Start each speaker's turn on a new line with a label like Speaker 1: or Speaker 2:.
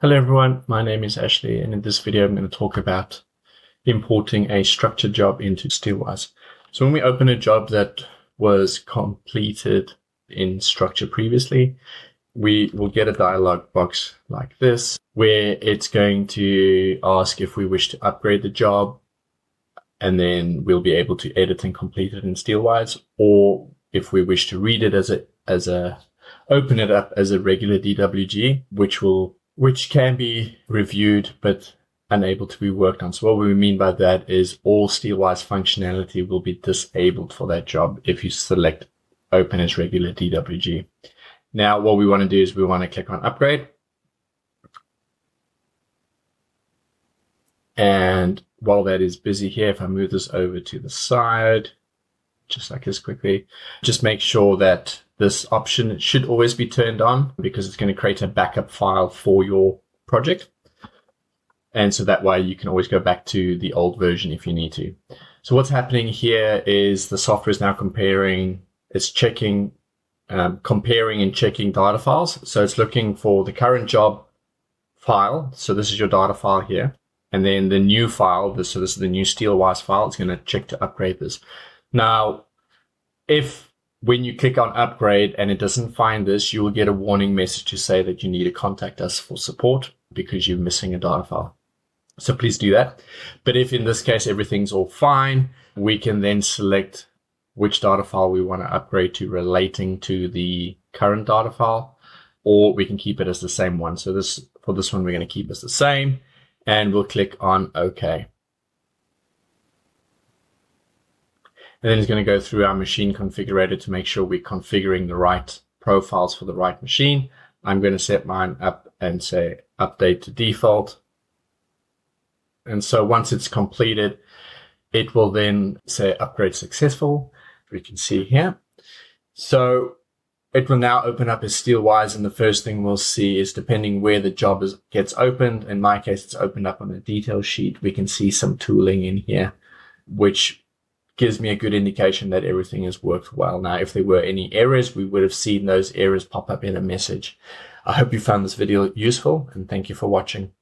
Speaker 1: Hello everyone, my name is Ashley, and in this video I'm going to talk about importing a structured job into Steelwise. So when we open a job that was completed in Structure previously, we will get a dialog box like this, where it's going to ask if we wish to upgrade the job, and then we'll be able to edit and complete it in Steelwise, or if we wish to read it open it up as a regular DWG, which can be reviewed but unable to be worked on. So what we mean by that is all Steelwise functionality will be disabled for that job if you select open as regular DWG. Now what we want to do is we want to click on upgrade. And while that is busy here, if I move this over to the side, just like this quickly, just make sure that this option should always be turned on, because it's going to create a backup file for your project. And so that way you can always go back to the old version if you need to. So what's happening here is the software is now comparing and checking data files. So it's looking for the current job file. So this is your data file here. And then the new file, so this is the new Steelwise file. It's going to check to upgrade this. Now, when you click on upgrade and it doesn't find this, you will get a warning message to say that you need to contact us for support because you're missing a data file. So please do that. But if in this case everything's all fine, we can then select which data file we want to upgrade to relating to the current data file, or we can keep it as the same one. So for this one, we're going to keep it the same, and we'll click on OK. And then it's going to go through our machine configurator to make sure we're configuring the right profiles for the right machine. I'm going to set mine up and say update to default. And so once it's completed, it will then say upgrade successful. We can see here. So it will now open up as Steelwise, and the first thing we'll see is, depending where the job gets opened, in my case it's opened up on the detail sheet, we can see some tooling in here, which gives me a good indication that everything has worked well. Now, if there were any errors, we would have seen those errors pop up in a message. I hope you found this video useful, and thank you for watching.